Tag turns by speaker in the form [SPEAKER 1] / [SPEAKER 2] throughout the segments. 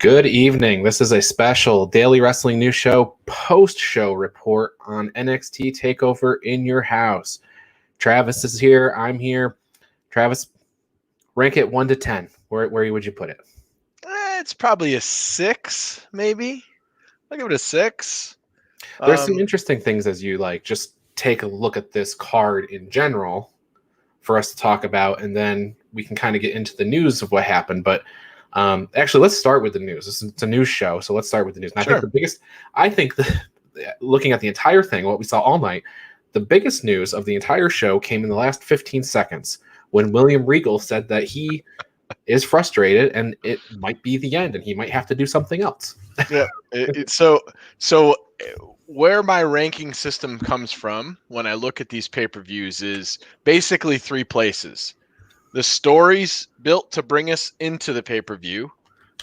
[SPEAKER 1] Good evening. This is a special Daily Wrestling News Show post-show report on NXT TakeOver in your house. Travis is here. I'm here. Travis, rank it 1 to 10. Where would you put it?
[SPEAKER 2] It's probably a 6, maybe. I'll give it a 6.
[SPEAKER 1] There's some interesting things as you just take a look at this card in general for us to talk about, and then we can kind of get into the news of what happened. But actually, let's start with the news. It's a news show, so let's start with the news. And
[SPEAKER 2] Sure.
[SPEAKER 1] I think looking at the entire thing, what we saw all night, the biggest news of the entire show came in the last 15 seconds when William Regal said that he is frustrated and it might be the end and he might have to do something else.
[SPEAKER 2] Yeah. So where my ranking system comes from when I look at these pay-per-views is basically 3 places. The stories built to bring us into the pay-per-view,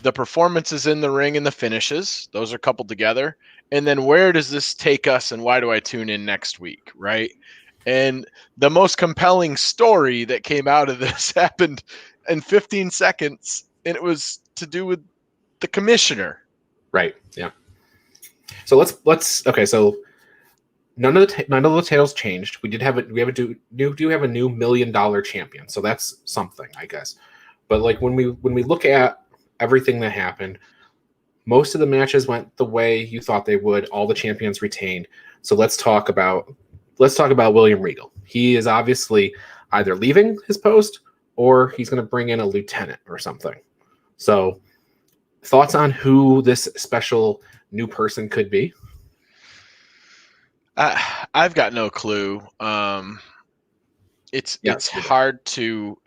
[SPEAKER 2] the performances in the ring and the finishes, those are coupled together, and then where does this take us and why do I tune in next week, right? And the most compelling story that came out of this happened in 15 seconds, and it was to do with the commissioner.
[SPEAKER 1] Right. Yeah. So let's okay. So none of the titles changed. We do have a new $1 million champion. So that's something, I guess. But when we look at everything that happened, most of the matches went the way you thought they would. All the champions retained. So let's talk about William Regal. He is obviously either leaving his post or he's going to bring in a lieutenant or something. So thoughts on who this special new person could be?
[SPEAKER 2] I've got no clue. It's hard to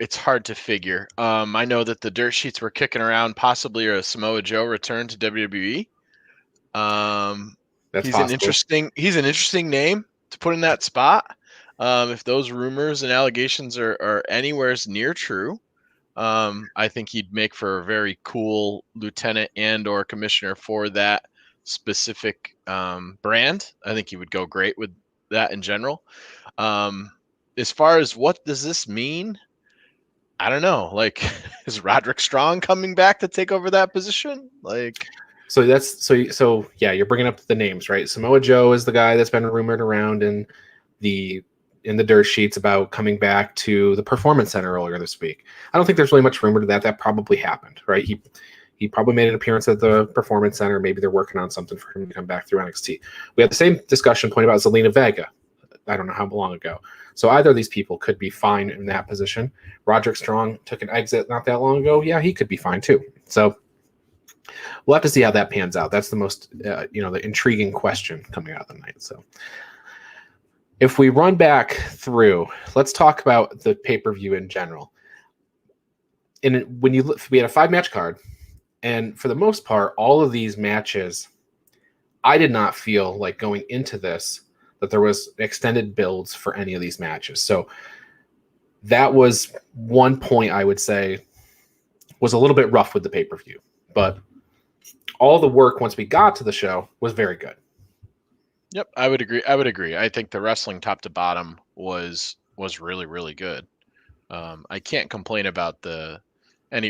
[SPEAKER 2] figure. I know that the dirt sheets were kicking around possibly a Samoa Joe return to WWE.
[SPEAKER 1] That's
[SPEAKER 2] he's
[SPEAKER 1] possible.
[SPEAKER 2] He's an interesting name to put in that spot. If those rumors and allegations are anywhere near true, I think he'd make for a very cool lieutenant and or commissioner for that specific brand. I think he would go great with that in general. As far as what does this mean, I don't know. Is Roderick Strong coming back to take over that position?
[SPEAKER 1] So you're bringing up the names, right? Samoa Joe is the guy that's been rumored around in the dirt sheets about coming back to the Performance Center earlier this week. I don't think there's really much rumor to that. That probably happened, right? He probably made an appearance at the Performance Center. Maybe they're working on something for him to come back through NXT. We had the same discussion point about Zelina Vega. I don't know how long ago. So either of these people could be fine in that position. Roderick Strong took an exit not that long ago. Yeah, he could be fine too. So we'll have to see how that pans out. That's the most, the intriguing question coming out of the night. So if we run back through, let's talk about the pay-per-view in general. We had a 5-match card, and for the most part, all of these matches, I did not feel like going into this that there was extended builds for any of these matches. So that was one point I would say was a little bit rough with the pay-per-view, but all the work once we got to the show was very good.
[SPEAKER 2] Yep, I would agree. I think the wrestling top to bottom was really, really good. I can't complain about any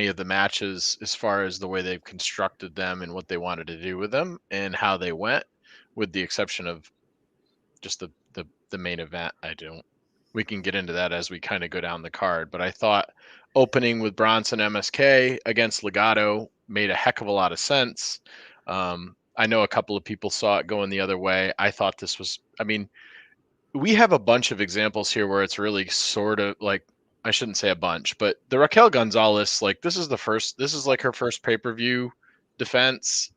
[SPEAKER 2] of the matches as far as the way they've constructed them and what they wanted to do with them and how they went, with the exception of just the main event. We can get into that as we kind of go down the card, but I thought opening with Bronson MSK against Legado made a heck of a lot of sense. I know a couple of people saw it going the other way. I thought this was, we have a bunch of examples here where it's really sort of I shouldn't say a bunch, but the Raquel Gonzalez, this is her first pay-per-view defense,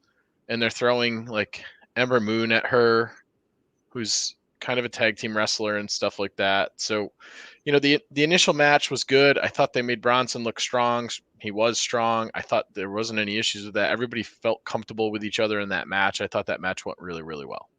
[SPEAKER 2] and they're throwing Ember Moon at her, who's kind of a tag team wrestler and stuff like that. So, the initial match was good. I thought they made Bronson look strong. He was strong. I thought there wasn't any issues with that. Everybody felt comfortable with each other in that match. I thought that match went really, really well.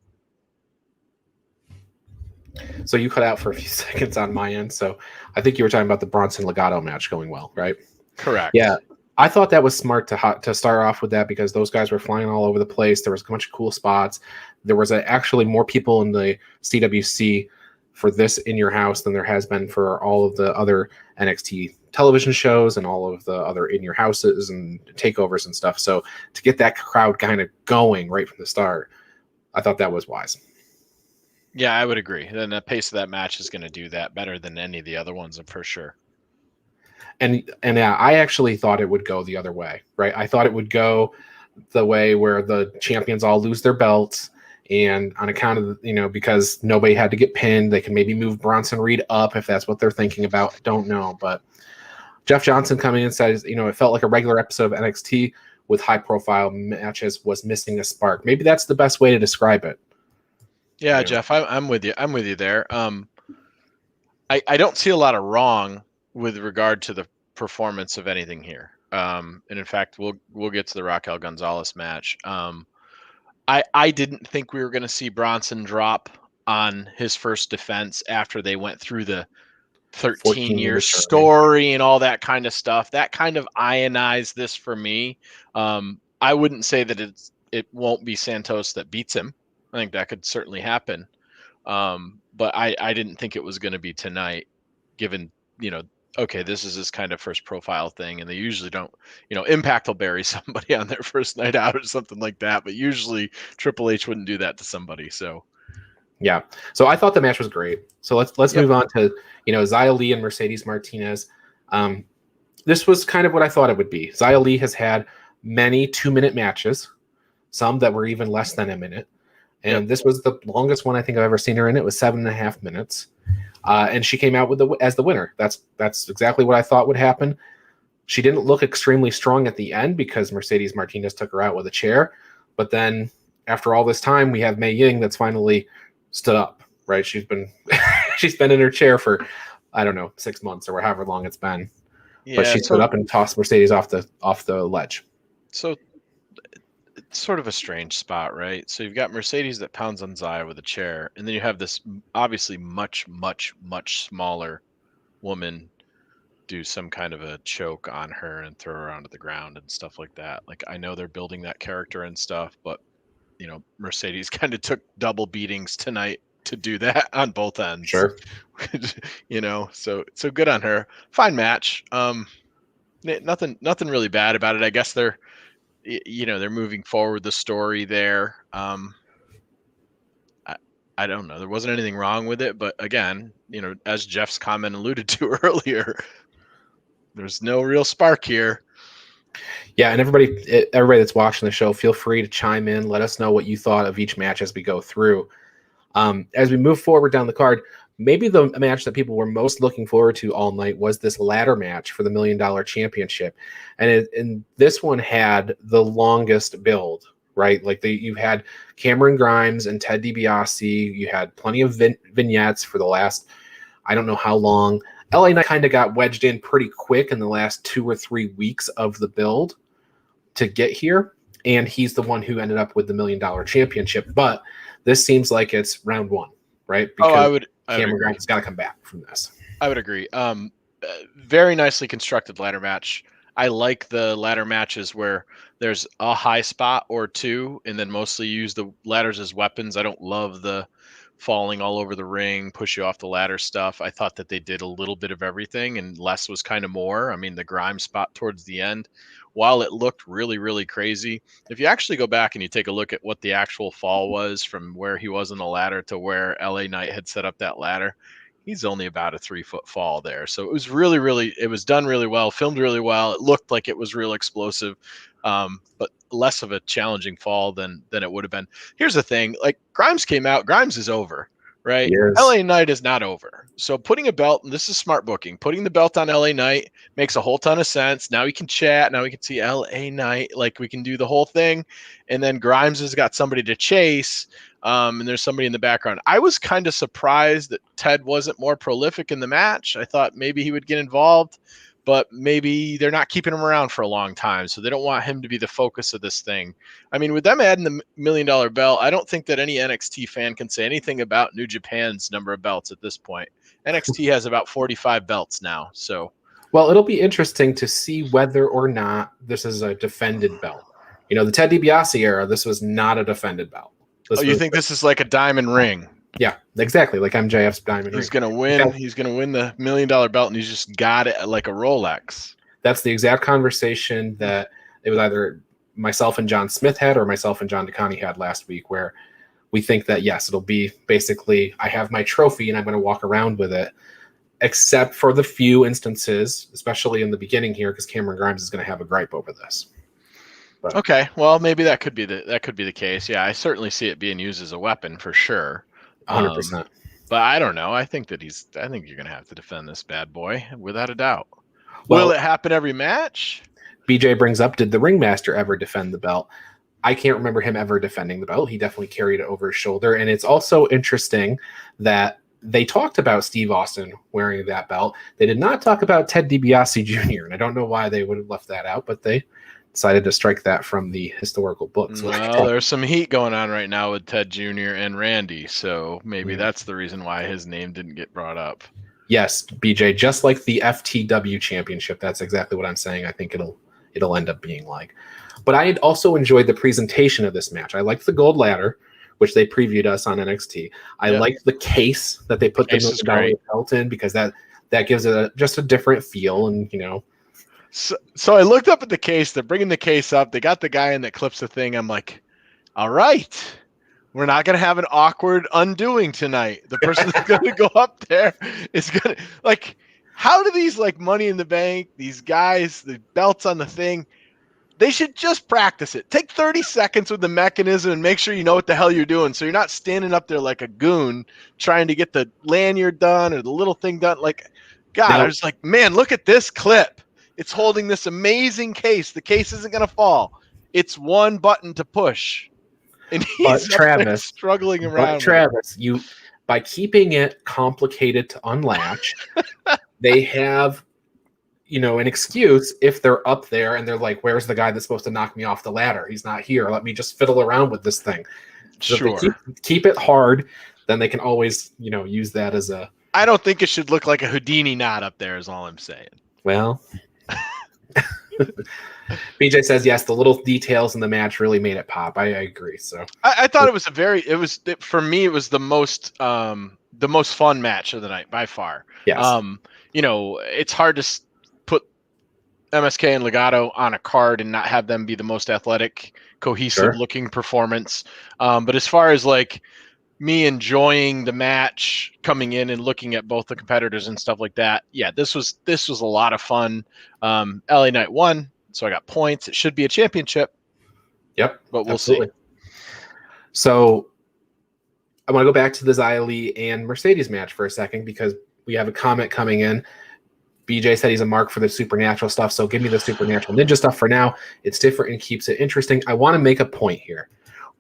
[SPEAKER 1] So you cut out for a few seconds on my end. So I think you were talking about the Bronson Legado match going well, right?
[SPEAKER 2] Correct.
[SPEAKER 1] Yeah. I thought that was smart to start off with that because those guys were flying all over the place. There was a bunch of cool spots. There was actually more people in the CWC for this in your house than there has been for all of the other NXT television shows and all of the other in your houses and takeovers and stuff. So to get that crowd kind of going right from the start, I thought that was wise.
[SPEAKER 2] Yeah, I would agree. Then the pace of that match is going to do that better than any of the other ones, for sure.
[SPEAKER 1] And yeah, I actually thought it would go the other way, right? I thought it would go the way where the champions all lose their belts, and on account of because nobody had to get pinned, they can maybe move Bronson Reed up if that's what they're thinking about. Don't know, but Jeff Johnson coming in says, it felt like a regular episode of NXT with high-profile matches was missing a spark. Maybe that's the best way to describe it.
[SPEAKER 2] Yeah, Jeff, I'm with you. I'm with you there. I don't see a lot of wrong with regard to the performance of anything here. And in fact, we'll get to the Raquel Gonzalez match. I didn't think we were going to see Bronson drop on his first defense after they went through the 13-year story and all that kind of stuff. That kind of ionized this for me. I wouldn't say that it won't be Santos that beats him. I think that could certainly happen. But I didn't think it was going to be tonight, given, okay, this is this kind of first profile thing. And they usually don't, Impact will bury somebody on their first night out or something like that. But usually Triple H wouldn't do that to somebody. So,
[SPEAKER 1] yeah. So I thought the match was great. So let's move on to, Xia Li and Mercedes Martinez. This was kind of what I thought it would be. Xia Li has had many 2-minute matches, some that were even less than a minute. And this was the longest one I think I've ever seen her in. It was 7.5 minutes. And she came out as the winner. That's exactly what I thought would happen. She didn't look extremely strong at the end because Mercedes Martinez took her out with a chair. But then after all this time, we have Mei Ying that's finally stood up, right? She's been in her chair for, 6 months or however long it's been. Yeah, but she stood up and tossed Mercedes off the ledge.
[SPEAKER 2] So it's sort of a strange spot, right? So you've got Mercedes that pounds on Xia with a chair, and then you have this obviously much, much, much smaller woman do some kind of a choke on her and throw her onto the ground and stuff like that. Like, I know they're building that character and stuff, but Mercedes kind of took double beatings tonight to do that on both ends.
[SPEAKER 1] Sure.
[SPEAKER 2] So good on her. Fine match. Nothing really bad about it. I guess they're moving forward the story there. I don't know. There wasn't anything wrong with it, but again, as Jeff's comment alluded to earlier, there's no real spark here.
[SPEAKER 1] Yeah, and everybody that's watching the show, feel free to chime in. Let us know what you thought of each match as we go through. As we move forward down the card, maybe the match that people were most looking forward to all night was this ladder match for the $1 Million Championship. And this one had the longest build, right? Like you had Cameron Grimes and Ted DiBiase. You had plenty of vignettes for the last, I don't know how long. LA Knight kind of got wedged in pretty quick in the last 2 or 3 weeks of the build to get here. And he's the one who ended up with the $1 Million Championship. But this seems like it's round one, right? Because Cameron Grimes has got to come back from this.
[SPEAKER 2] I would agree. Very nicely constructed ladder match. I like the ladder matches where there's a high spot or two, and then mostly use the ladders as weapons. I don't love the falling all over the ring, push you off the ladder stuff. I thought that they did a little bit of everything, and less was kind of more. I mean, the Grimes spot towards the end, while it looked really, really crazy, if you actually go back and you take a look at what the actual fall was from where he was on the ladder to where LA Knight had set up that ladder, he's only about a 3-foot fall there. So it was really, really, it was done really well, filmed really well. It looked like it was real explosive, but less of a challenging fall than it would have been. Here's the thing, like Grimes came out, Grimes is over, right?
[SPEAKER 1] Yes.
[SPEAKER 2] LA Knight is not over. So putting a belt, and this is smart booking, putting the belt on LA Knight makes a whole ton of sense. Now we can chat. Now we can see LA Knight. Like, we can do the whole thing. And then Grimes has got somebody to chase. And there's somebody in the background. I was kind of surprised that Ted wasn't more prolific in the match. I thought maybe he would get involved, but maybe they're not keeping him around for a long time, so they don't want him to be the focus of this thing. I mean, with them adding the $1 Million belt, I don't think that any NXT fan can say anything about New Japan's number of belts at this point. NXT has about 45 belts now. So,
[SPEAKER 1] well, it'll be interesting to see whether or not this is a defended belt. The Ted DiBiase era, this was not a defended belt.
[SPEAKER 2] You think this is like a diamond ring?
[SPEAKER 1] Yeah, exactly. Like MJF's diamond ring.
[SPEAKER 2] He's gonna
[SPEAKER 1] In
[SPEAKER 2] win.
[SPEAKER 1] fact,
[SPEAKER 2] He's gonna win the $1 million belt, and he's just got it like a Rolex.
[SPEAKER 1] that's the exact conversation that it was either myself and John Smith had or myself and John DeConnie had last week, where we think that, yes, it'll be basically I have my trophy and I'm going to walk around with it, except for the few instances, especially in the beginning here, because Cameron Grimes is going to have a gripe over this. But
[SPEAKER 2] Okay, well, maybe that could be the case. Yeah, I certainly see it being used as a weapon for sure.
[SPEAKER 1] 100%.
[SPEAKER 2] But I don't know. I think you're gonna have to defend this bad boy without a doubt.
[SPEAKER 1] Well,
[SPEAKER 2] Will it happen every match?
[SPEAKER 1] BJ brings up, did the ringmaster ever defend the belt? I can't remember him ever defending the belt. He definitely carried it over his shoulder. And it's also interesting that they talked about Steve Austin wearing that belt. They did not talk about Ted DiBiase Jr. And I don't know why they would have left that out, but they decided to strike that from the historical books.
[SPEAKER 2] Well, there's some heat going on right now with Ted Jr. and Randy, so maybe that's the reason why his name didn't get brought up.
[SPEAKER 1] Yes, BJ, just like the FTW championship. That's exactly what I'm saying. I think it'll end up being like. But I also enjoyed the presentation of this match. I liked the gold ladder, which they previewed us on NXT. I liked the case that they put the $1 million belt in, because that gives it just a different feel. And, you know.
[SPEAKER 2] So I looked up at the case. They're bringing the case up. They got the guy in that clips the thing. I'm like, all right, we're not going to have an awkward undoing tonight. The person that's going to go up there is going to, like, how do these, like, Money in the Bank, these guys, the belts on the thing, they should just practice it. Take 30 seconds with the mechanism and make sure you know what the hell you're doing, so you're not standing up there like a goon trying to get the lanyard done or the little thing done. Like, God, I was like, man, look at this clip. It's holding this amazing case. The case isn't going to fall. It's one button to push. And he's
[SPEAKER 1] Travis,
[SPEAKER 2] struggling around.
[SPEAKER 1] Travis, you, by keeping it complicated to unlatch, they have, you know, an excuse if they're up there and they're like, where's the guy that's supposed to knock me off the ladder? He's not here. Let me just fiddle around with this thing. So
[SPEAKER 2] sure.
[SPEAKER 1] if they keep it hard, then they can always, you know, use that as a.
[SPEAKER 2] I don't think it should look like a Houdini knot up there is all I'm saying.
[SPEAKER 1] Well, BJ says, yes, the little details in the match really made it pop. I agree. So
[SPEAKER 2] I thought for me, it was the most fun match of the night by far.
[SPEAKER 1] Yes.
[SPEAKER 2] You know, it's hard to put MSK and Legado on a card and not have them be the most athletic, cohesive looking performance. But as far as like me enjoying the match, coming in and looking at both the competitors and stuff like that, yeah, this was a lot of fun. LA Knight won, so I got points. It should be a championship.
[SPEAKER 1] Yep,
[SPEAKER 2] but we'll see.
[SPEAKER 1] So I want to go back to the Xia Li and Mercedes match for a second, because we have a comment coming in. BJ said he's a mark for the supernatural stuff, so give me the supernatural ninja stuff for now. It's different and keeps it interesting. I want to make a point here.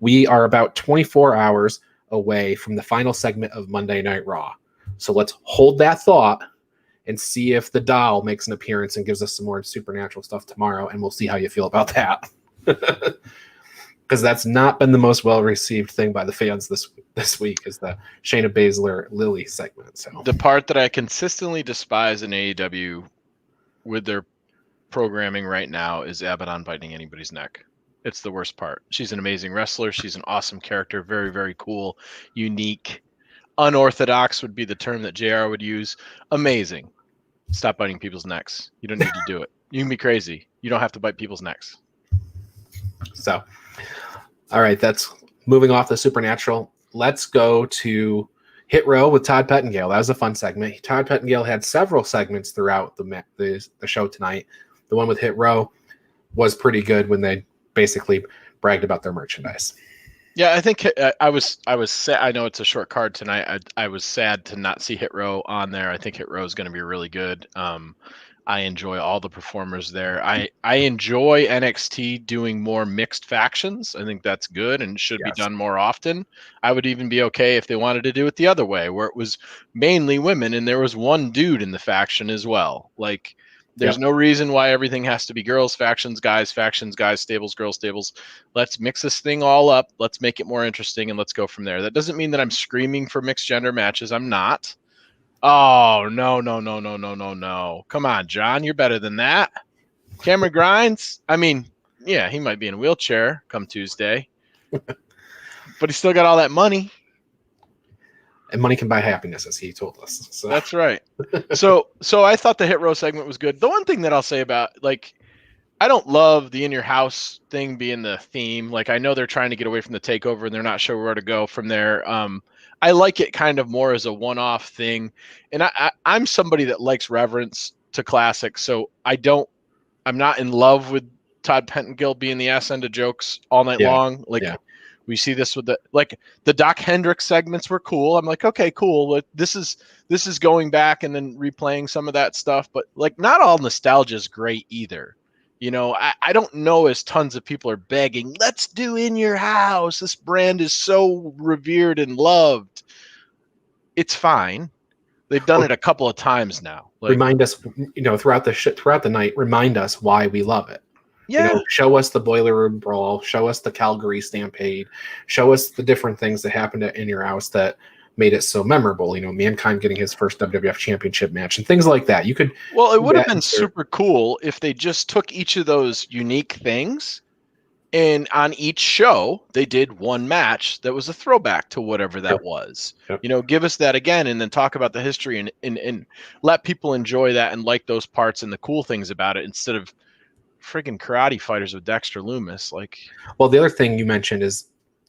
[SPEAKER 1] We are about 24 hours away from the final segment of Monday Night Raw. So let's hold that thought and see if the doll makes an appearance and gives us some more supernatural stuff tomorrow, and we'll see how you feel about that. Because that's not been the most well-received thing by the fans this week, is the Shayna Baszler Lily segment. So
[SPEAKER 2] the part that I consistently despise in AEW with their programming right now is Abaddon biting anybody's neck. It's the worst part. She's an amazing wrestler. She's an awesome character. Very, very cool, unique, unorthodox would be the term that JR would use. Amazing. Stop biting people's necks. You don't need to do it. You can be crazy. You don't have to bite people's necks.
[SPEAKER 1] So, all right, that's moving off the supernatural. Let's go to Hit Row with Todd Pettengill. That was a fun segment. Todd Pettengill had several segments throughout the show tonight. The one with Hit Row was pretty good when they basically bragged about their merchandise.
[SPEAKER 2] Yeah, I think I was sad. I know it's a short card tonight. I was sad to not see Hit Row on there. I think Hit Row is going to be really good. I enjoy all the performers there. I enjoy NXT doing more mixed factions. I think that's good and should be done more often. I would even be okay if they wanted to do it the other way, where it was mainly women and there was one dude in the faction as well. Like, there's no reason why everything has to be girls, factions, guys, stables, girls, stables. Let's mix this thing all up. Let's make it more interesting, and let's go from there. That doesn't mean that I'm screaming for mixed gender matches. I'm not. Oh, no. Come on, John. You're better than that. Cameron Grimes, I mean, yeah, he might be in a wheelchair come Tuesday, but he's still got all that money.
[SPEAKER 1] And money can buy happiness, as he told us. So.
[SPEAKER 2] That's right. So I thought the hit row segment was good. The one thing that I'll say about, like, I don't love the in your house thing being the theme. Like, I know they're trying to get away from the takeover and they're not sure where to go from there. I like it kind of more as a one-off thing. And I'm somebody that likes reverence to classics. So I'm not in love with Todd Pettengill being the ass end of jokes all night long. Like, we see this with the Doc Hendricks segments were cool. I'm like, okay, cool. This is going back and then replaying some of that stuff, but like, not all nostalgia is great either. You know, I don't know as tons of people are begging, let's do In Your House. This brand is so revered and loved. It's fine. They've done it a couple of times now. Like,
[SPEAKER 1] remind us, throughout the night, remind us why we love it.
[SPEAKER 2] Yeah.
[SPEAKER 1] Show us the Boiler Room Brawl, show us the Calgary Stampede, show us the different things that happened at In Your House that made it so memorable. Mankind getting his first WWF Championship match and things like that. It
[SPEAKER 2] would have been super cool if they just took each of those unique things, and on each show they did one match that was a throwback to whatever that was. Yep. Give us that again, and then talk about the history and let people enjoy that and like those parts and the cool things about it, instead of friggin' karate fighters with Dexter Loomis. Like,
[SPEAKER 1] well, the other thing you mentioned is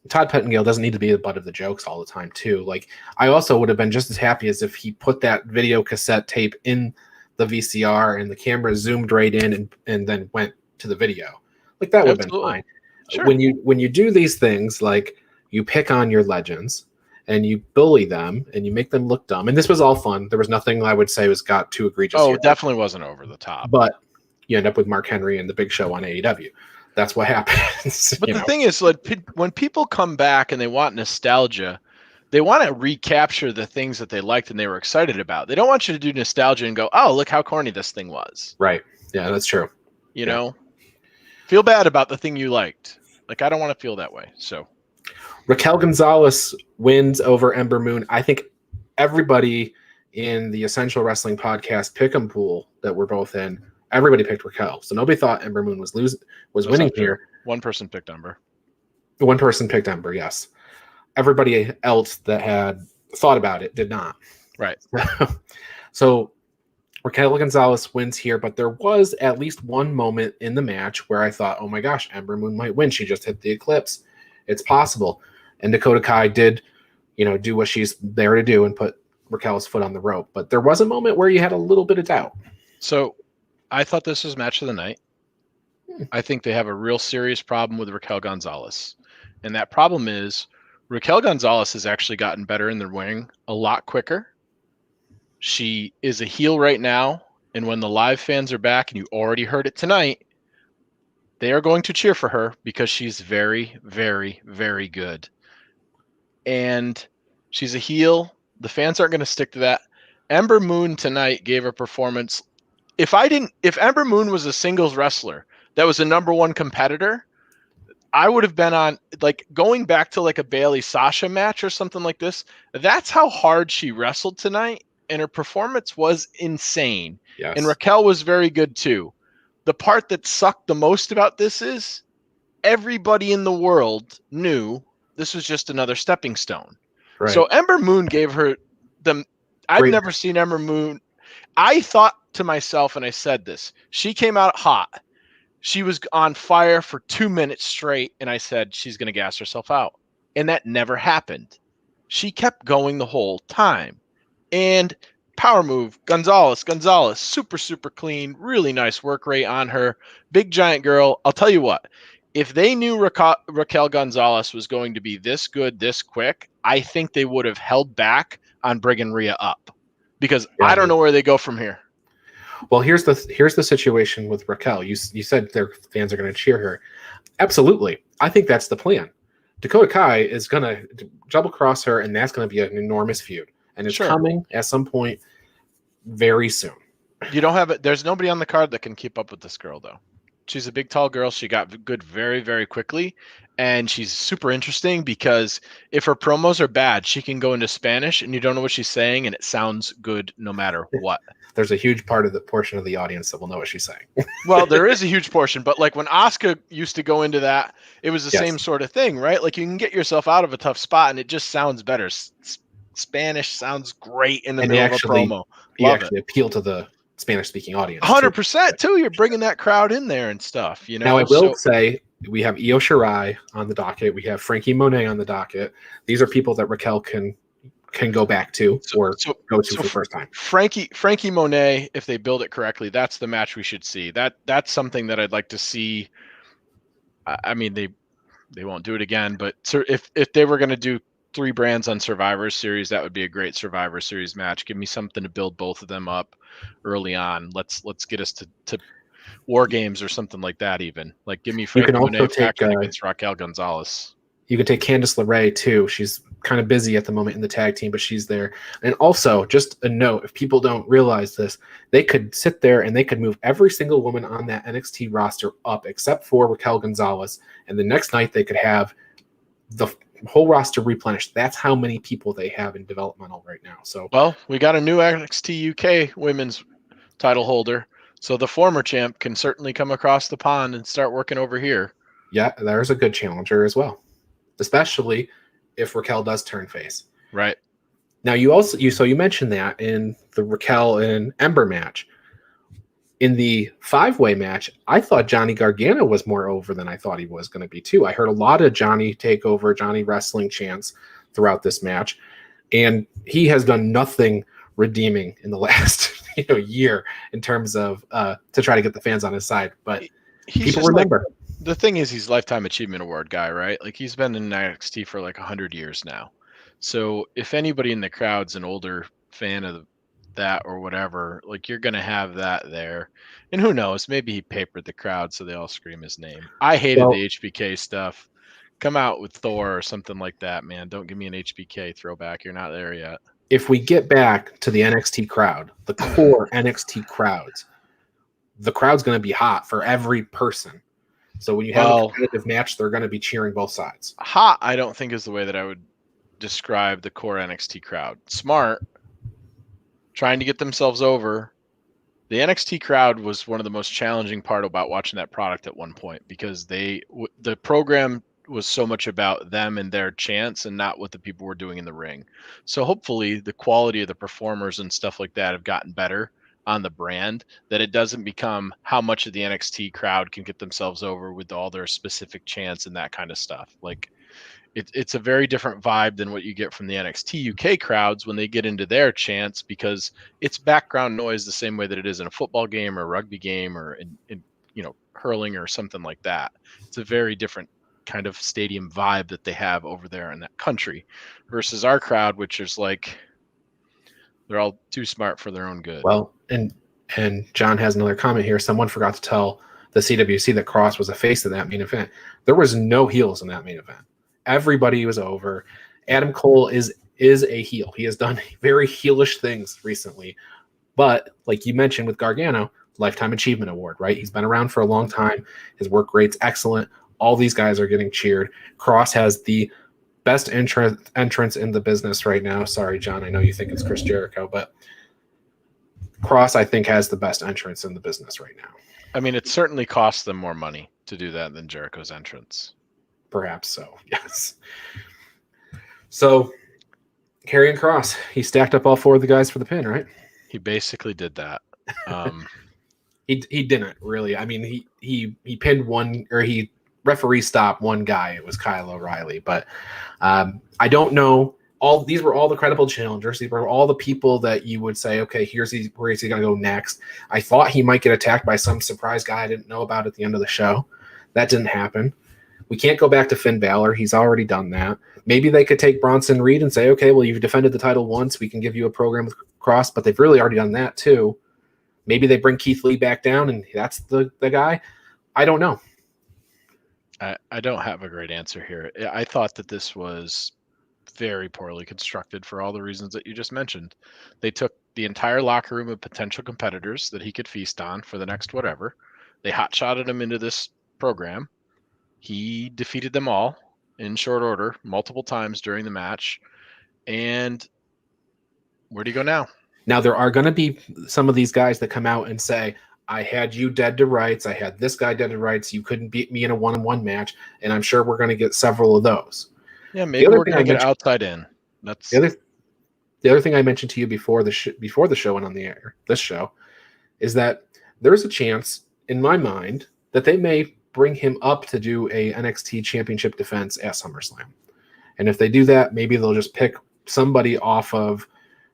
[SPEAKER 1] Todd Pettengill doesn't need to be the butt of the jokes all the time too. Like, I also would have been just as happy as if he put that video cassette tape in the VCR and the camera zoomed right in and then went to the video. Like, that would have been fine.
[SPEAKER 2] Sure.
[SPEAKER 1] When you do these things, like, you pick on your legends and you bully them and you make them look dumb. And this was all fun. There was nothing I would say got too egregious.
[SPEAKER 2] Oh, definitely wasn't over the top.
[SPEAKER 1] But you end up with Mark Henry and the Big Show on AEW. That's what happens.
[SPEAKER 2] But the thing is, like, when people come back and they want nostalgia, they want to recapture the things that they liked and they were excited about. They don't want you to do nostalgia and go, oh, look how corny this thing was.
[SPEAKER 1] Right. Yeah, that's true.
[SPEAKER 2] You know, feel bad about the thing you liked. Like, I don't want to feel that way. So
[SPEAKER 1] Raquel Gonzalez wins over Ember Moon. I think everybody in the Essential Wrestling Podcast pick'em pool that we're both in, everybody picked Raquel. So nobody thought Ember Moon was winning here.
[SPEAKER 2] One person picked Ember.
[SPEAKER 1] One person picked Ember, yes. Everybody else that had thought about it did not.
[SPEAKER 2] Right.
[SPEAKER 1] So Raquel Gonzalez wins here, but there was at least one moment in the match where I thought, oh my gosh, Ember Moon might win. She just hit the Eclipse. It's possible. And Dakota Kai did, do what she's there to do and put Raquel's foot on the rope. But there was a moment where you had a little bit of doubt.
[SPEAKER 2] So I thought this was match of the night. I think they have a real serious problem with Raquel Gonzalez. And that problem is Raquel Gonzalez has actually gotten better in the ring a lot quicker. She is a heel right now. And when the live fans are back, and you already heard it tonight, they are going to cheer for her because she's very, very, very good. And she's a heel. The fans aren't going to stick to that. Ember Moon tonight gave a performance. If Ember Moon was a singles wrestler that was a number one competitor, I would have been on, like, going back to like a Bailey Sasha match or something like this. That's how hard she wrestled tonight. And her performance was insane.
[SPEAKER 1] Yes.
[SPEAKER 2] And Raquel was very good too. The part that sucked the most about this is everybody in the world knew this was just another stepping stone. Right. So Ember Moon gave her I've never seen Ember Moon. I thought to myself, and I said this, she came out hot. She was on fire for 2 minutes straight, and I said she's going to gas herself out. And that never happened. She kept going the whole time. And power move, Gonzalez, super, super clean, really nice work rate on her. Big giant girl. I'll tell you what, if they knew Raquel Gonzalez was going to be this good, this quick, I think they would have held back on bringing Rhea up, because I don't know where they go from here.
[SPEAKER 1] Well, here's the situation with Raquel. You said their fans are going to cheer her. Absolutely. I think that's the plan. Dakota Kai is going to double cross her, and that's going to be an enormous feud. And it's coming at some point very soon.
[SPEAKER 2] You don't have it. There's nobody on the card that can keep up with this girl, though. She's a big, tall girl. She got good very, very quickly. And she's super interesting because if her promos are bad, she can go into Spanish and you don't know what she's saying, and it sounds good no matter what.
[SPEAKER 1] There's a huge portion of the audience that will know what she's saying.
[SPEAKER 2] Well, there is a huge portion, but like when Asuka used to go into that, it was the same sort of thing, right? Like, you can get yourself out of a tough spot and it just sounds better Spanish sounds great in the
[SPEAKER 1] And
[SPEAKER 2] middle of a promo.
[SPEAKER 1] you
[SPEAKER 2] Love it.
[SPEAKER 1] actually appeal to the Spanish-speaking audience too.
[SPEAKER 2] 100% too. You're bringing that crowd in there and stuff, you
[SPEAKER 1] Now, I
[SPEAKER 2] know?
[SPEAKER 1] will
[SPEAKER 2] So,
[SPEAKER 1] say we have Io Shirai on the docket. We have Frankie Monet on the docket. These are people that Raquel can go back to
[SPEAKER 2] so,
[SPEAKER 1] or
[SPEAKER 2] so,
[SPEAKER 1] go to
[SPEAKER 2] so
[SPEAKER 1] for the first time.
[SPEAKER 2] Frankie Monet, if they build it correctly, that's the match we should see. That's something that I'd like to see. I mean, they won't do it again, but if they were going to do 3 brands on Survivor Series, that would be a great Survivor Series match. Give me something to build both of them up early on. Let's get us to War Games or something like that. Even like give me
[SPEAKER 1] You can
[SPEAKER 2] Frankie
[SPEAKER 1] also
[SPEAKER 2] Monet
[SPEAKER 1] take
[SPEAKER 2] factoring against Raquel Gonzalez.
[SPEAKER 1] you can take Candice LeRae too. She's kind of busy at the moment in the tag team, but she's there. And also, just a note: if people don't realize this, they could sit there and they could move every single woman on that NXT roster up except for Raquel Gonzalez, and the next night they could have the whole roster replenished. That's how many people they have in developmental right now. So,
[SPEAKER 2] Well, we got a new NXT UK women's title holder, so the former champ can certainly come across the pond and start working over here.
[SPEAKER 1] yeah, there's a good challenger as well, especially if Raquel does turn face.
[SPEAKER 2] Right.
[SPEAKER 1] Now, you mentioned that in the Raquel and Ember match. In the 5-way match, I thought Johnny Gargano was more over than I thought he was going to be too. I heard a lot of Johnny TakeOver, Johnny Wrestling chants throughout this match, and he has done nothing redeeming in the last year in terms of to try to get the fans on his side. But
[SPEAKER 2] He's
[SPEAKER 1] people
[SPEAKER 2] just
[SPEAKER 1] remember.
[SPEAKER 2] the thing is he's Lifetime Achievement Award guy, right? Like he's been in NXT for like 100 years now. So if anybody in the crowd's an older fan of that or whatever, like you're gonna have that there. And who knows? Maybe he papered the crowd so they all scream his name. I hated
[SPEAKER 1] Well,
[SPEAKER 2] the HBK stuff. Come out with Thor or something like that, man. Don't give me an HBK throwback. You're not there yet.
[SPEAKER 1] if we get back to the NXT crowd, the core NXT crowds, the crowd's going to be hot for every person. So when you have a competitive match, they're going to be cheering both sides.
[SPEAKER 2] Hot, I don't think is the way that I would describe the core NXT crowd. Smart, trying to get themselves over. The NXT crowd was one of the most challenging part about watching that product at one point because the program was so much about them and their chance and not what the people were doing in the ring. So hopefully the quality of the performers and stuff like that have gotten better on the brand, that it doesn't become how much of the NXT crowd can get themselves over with all their specific chants and that kind of stuff. Like it's a very different vibe than what you get from the NXT UK crowds when they get into their chants, because it's background noise the same way that it is in a football game or a rugby game or in hurling or something like that. It's a very different kind of stadium vibe that they have over there in that country versus our crowd, which is like they're all too smart for their own good.
[SPEAKER 1] Well, and John has another comment here. Someone forgot to tell the CWC that Cross was a face of that main event. There was no heels in that main event. Everybody was over. Adam Cole is a heel. He has done very heelish things recently. But like you mentioned with Gargano, Lifetime Achievement Award, right? He's been around for a long time. His work rate's excellent. All these guys are getting cheered. Cross has the best entrance in the business right now. Sorry, John, I know you think it's Chris Jericho, but Cross, I think, has the best entrance in the business right now.
[SPEAKER 2] I mean, it certainly costs them more money to do that than Jericho's entrance.
[SPEAKER 1] Perhaps so, yes. So, Karrion Kross, he stacked up all 4 of the guys for the pin, right?
[SPEAKER 2] He basically did that.
[SPEAKER 1] He didn't really. I mean, he pinned one, or he referee stopped one guy. It was Kyle O'Reilly, but I don't know. These were all the credible challengers. These were all the people that you would say, okay, where is he going to go next? I thought he might get attacked by some surprise guy I didn't know about at the end of the show. That didn't happen. We can't go back to Finn Balor. He's already done that. Maybe they could take Bronson Reed and say, okay, well, you've defended the title once. We can give you a program with Cross, but they've really already done that too. Maybe they bring Keith Lee back down and that's the guy. I don't know.
[SPEAKER 2] I don't have a great answer here. I thought that this was very poorly constructed for all the reasons that you just mentioned. They took the entire locker room of potential competitors that he could feast on for the next whatever. They hot-shotted him into this program. He defeated them all in short order multiple times during the match. And where do you go now?
[SPEAKER 1] Now, there are going to be some of these guys that come out and say, I had you dead to rights. I had this guy dead to rights. You couldn't beat me in a one-on-one match. And I'm sure we're going to get several of those.
[SPEAKER 2] Yeah, maybe we're going to get outside in.
[SPEAKER 1] the other thing I mentioned to you before the show went on the air, this show, is that there's a chance in my mind that they may bring him up to do a NXT championship defense at SummerSlam. And if they do that, maybe they'll just pick somebody off of,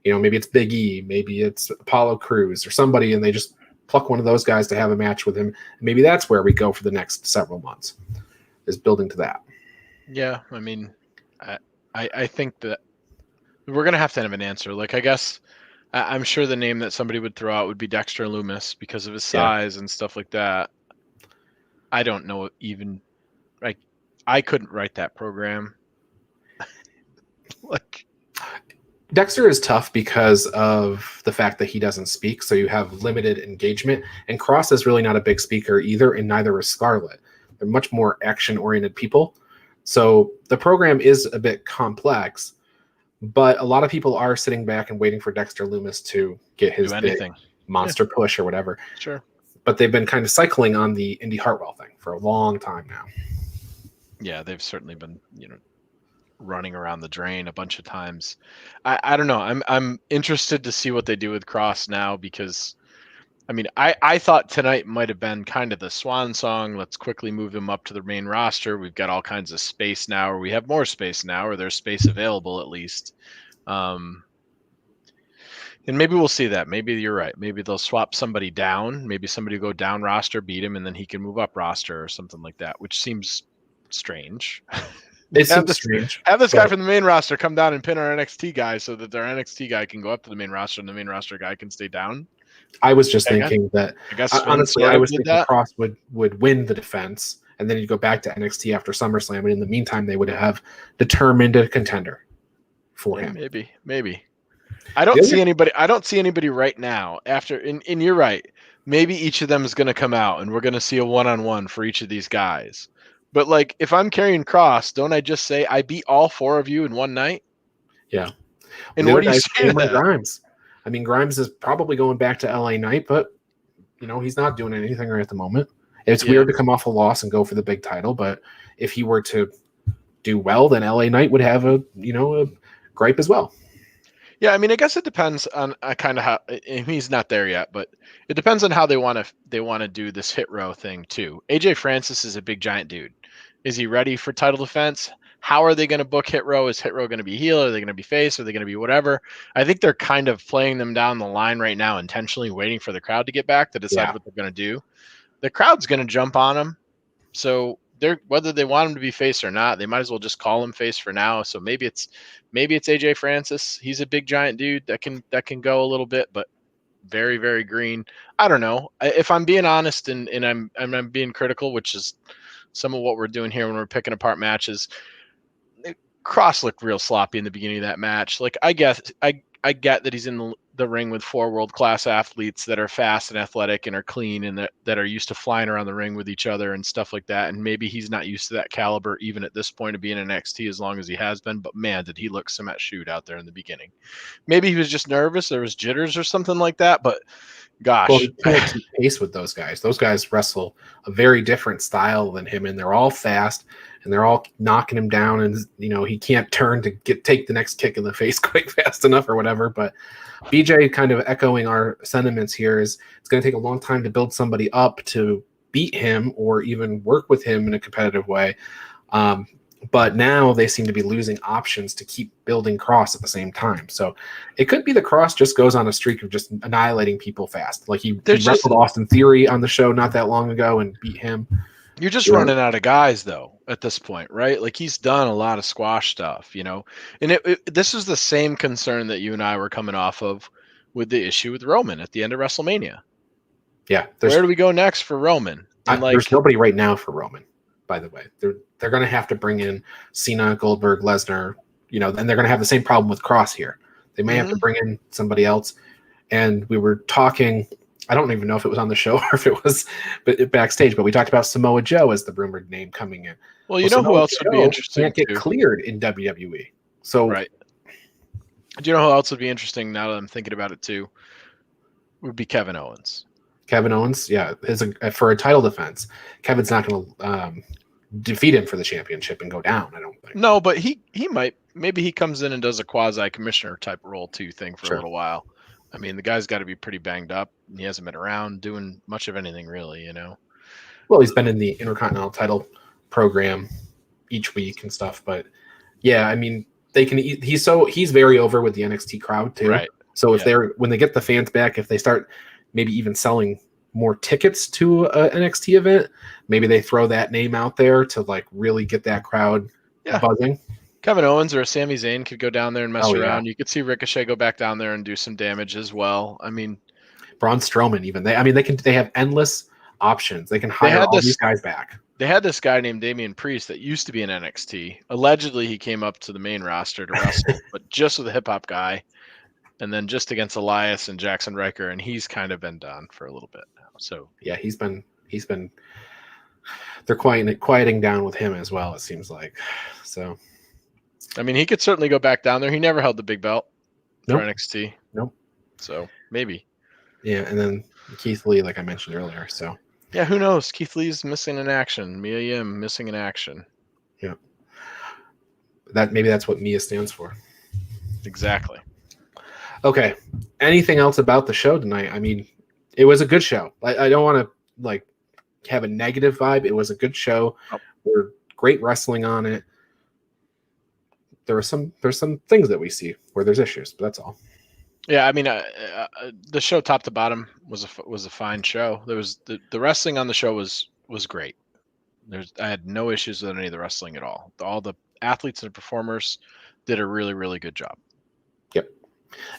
[SPEAKER 1] maybe it's Big E, maybe it's Apollo Crews or somebody, and they just pluck one of those guys to have a match with him. Maybe that's where we go for the next several months, is building to that.
[SPEAKER 2] Yeah, I mean, I think that we're going to have an answer. Like, I guess I'm sure the name that somebody would throw out would be Dexter Loomis because of his size and stuff like that. I don't know even, like, I couldn't write that program. Like,
[SPEAKER 1] Dexter is tough because of the fact that he doesn't speak, so you have limited engagement. And Cross is really not a big speaker either, and neither is Scarlett. They're much more action-oriented people. So the program is a bit complex, but a lot of people are sitting back and waiting for Dexter Loomis to get his big monster push or whatever.
[SPEAKER 2] Sure.
[SPEAKER 1] But they've been kind of cycling on the Indy Hartwell thing for a long time now.
[SPEAKER 2] Yeah, they've certainly been, running around the drain a bunch of times. I don't know. I'm interested to see what they do with Cross now because, I mean, I thought tonight might have been kind of the swan song. Let's quickly move him up to the main roster. We've got all kinds of space now, or we have more space now, or there's space available at least. And maybe we'll see that. Maybe you're right. Maybe they'll swap somebody down. Maybe somebody will go down roster, beat him, and then he can move up roster or something like that, which seems strange.
[SPEAKER 1] It seems strange.
[SPEAKER 2] Have this guy from the main roster come down and pin our NXT guy so that their NXT guy can go up to the main roster and the main roster guy can stay down.
[SPEAKER 1] I was just thinking that.
[SPEAKER 2] I guess
[SPEAKER 1] honestly, I was thinking Cross would win the defense, and then you'd go back to NXT after SummerSlam, and in the meantime, they would have determined a contender for him.
[SPEAKER 2] Maybe. I don't see anybody right now. And you're right. Maybe each of them is going to come out, and we're going to see a one-on-one for each of these guys. But like, if I'm carrying Cross, don't I just say I beat all four of you in one night?
[SPEAKER 1] Yeah.
[SPEAKER 2] And what do you say to that?
[SPEAKER 1] Grimes. I mean, Grimes is probably going back to LA Knight, but he's not doing anything right at the moment. It's weird to come off a loss and go for the big title, but if he were to do well, then LA Knight would have a gripe as well.
[SPEAKER 2] Yeah, I mean, I guess it depends on kind of how he's not there yet, but it depends on how they want to do this hit row thing too. AJ Francis is a big giant dude. Is he ready for title defense? How are they going to book hit row? Is hit row going to be heel? Are they going to be face? Are they going to be whatever? I think they're kind of playing them down the line right now, intentionally waiting for the crowd to get back to decide what they're going to do. The crowd's going to jump on them, so whether they want him to be face or not, they might as well just call him face for now. So maybe it's AJ Francis. He's a big giant dude that can go a little bit, but very, very green. I don't know. If I'm being honest and I'm being critical, which is some of what we're doing here when we're picking apart matches, Cross looked real sloppy in the beginning of that match. Like, I get that he's in the ring with four world-class athletes that are fast and athletic and are clean and that are used to flying around the ring with each other and stuff like that. And maybe he's not used to that caliber even at this point of being in NXT as long as he has been. But man, did he look some at shoot out there in the beginning. Maybe he was just nervous. There was jitters or something like that. But gosh.
[SPEAKER 1] Well, he can't keep pace with those guys. Those guys wrestle a very different style than him, and they're all fast, and they're all knocking him down, and he can't turn to take the next kick in the face quite fast enough or whatever. But BJ kind of echoing our sentiments here is it's going to take a long time to build somebody up to beat him or even work with him in a competitive way. But now they seem to be losing options to keep building Cross at the same time. So it could be the Cross just goes on a streak of just annihilating people fast. Like he wrestled Austin Theory on the show not that long ago and beat him.
[SPEAKER 2] You're just running out of guys, though, at this point, right? Like, he's done a lot of squash stuff, And this is the same concern that you and I were coming off of with the issue with Roman at the end of WrestleMania.
[SPEAKER 1] Yeah.
[SPEAKER 2] Where do we go next for Roman? And
[SPEAKER 1] there's nobody right now for Roman, by the way. They're going to have to bring in Cena, Goldberg, Lesnar, and they're going to have the same problem with Cross here. They may have to bring in somebody else. And we were talking, I don't even know if it was on the show or if it was backstage, but we talked about Samoa Joe as the rumored name coming in.
[SPEAKER 2] Well, who else would be interesting?
[SPEAKER 1] Can't get cleared in WWE. So
[SPEAKER 2] right. Do you know who else would be interesting now that I'm thinking about it too? Would be Kevin Owens.
[SPEAKER 1] Kevin Owens, yeah, for a title defense. Kevin's not going to defeat him for the championship and go down. I don't think.
[SPEAKER 2] No, but he might. Maybe he comes in and does a quasi commissioner type role too thing for
[SPEAKER 1] Sure.
[SPEAKER 2] a little while. I mean, the guy's got to be pretty banged up. He hasn't been around doing much of anything really, you know.
[SPEAKER 1] Well, he's been in the Intercontinental title program each week and stuff, but yeah, I mean, they can. He's very over with the NXT crowd too.
[SPEAKER 2] Right.
[SPEAKER 1] So if when they get the fans back, if they start maybe even selling more tickets to an NXT event, maybe they throw that name out there to like really get that crowd buzzing.
[SPEAKER 2] Kevin Owens or Sami Zayn could go down there and mess around.
[SPEAKER 1] Yeah.
[SPEAKER 2] You could see Ricochet go back down there and do some damage as well. I mean,
[SPEAKER 1] Braun Strowman even. They have endless options. They can hire all these guys back.
[SPEAKER 2] They had this guy named Damian Priest that used to be in NXT. Allegedly, he came up to the main roster to wrestle, but just with a hip hop guy, and then just against Elias and Jackson Riker, and he's kind of been done for a little bit now. So
[SPEAKER 1] yeah, he's been. They're quieting down with him as well. It seems like. So,
[SPEAKER 2] I mean, he could certainly go back down there. He never held the big belt for NXT.
[SPEAKER 1] Nope.
[SPEAKER 2] So maybe.
[SPEAKER 1] Yeah, and then Keith Lee, like I mentioned earlier. So.
[SPEAKER 2] Yeah, who knows? Keith Lee's missing in action. Mia Yim missing in action.
[SPEAKER 1] Yeah. That's what Mia stands for.
[SPEAKER 2] Exactly.
[SPEAKER 1] Okay. Anything else about the show tonight? I mean, it was a good show. I don't want to like have a negative vibe. It was a good show.
[SPEAKER 2] Oh.
[SPEAKER 1] There's great wrestling on it. There's some things that we see where there's issues, but that's all.
[SPEAKER 2] Yeah, I mean, the show top to bottom was a fine show. There was the wrestling on the show was great. I had no issues with any of the wrestling at all. All the athletes and performers did a really, really good job.
[SPEAKER 1] Yep.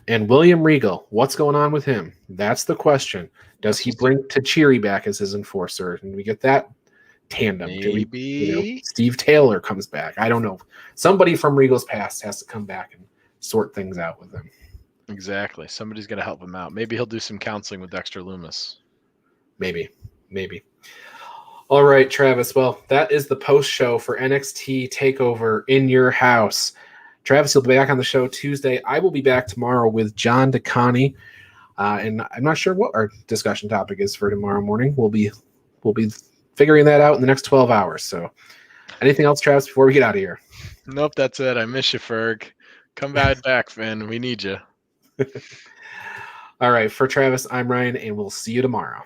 [SPEAKER 1] And William Regal, what's going on with him? That's the question. Does he bring Tajiri back as his enforcer? And we get that tandem.
[SPEAKER 2] Maybe
[SPEAKER 1] Steve Taylor comes back. I don't know. Somebody from Regal's past has to come back and sort things out with him.
[SPEAKER 2] Exactly. Somebody's going to help him out. Maybe he'll do some counseling with Dexter Loomis.
[SPEAKER 1] Maybe. All right, Travis. Well, that is the post show for NXT TakeOver in your house. Travis, you'll be back on the show Tuesday. I will be back tomorrow with John DeConnie. And I'm not sure what our discussion topic is for tomorrow morning. We'll be figuring that out in the next 12 hours. So anything else, Travis, before we get out of here?
[SPEAKER 2] Nope, that's it. I miss you, Ferg. Come back, man. We need you.
[SPEAKER 1] All right. For Travis, I'm Ryan, and we'll see you tomorrow.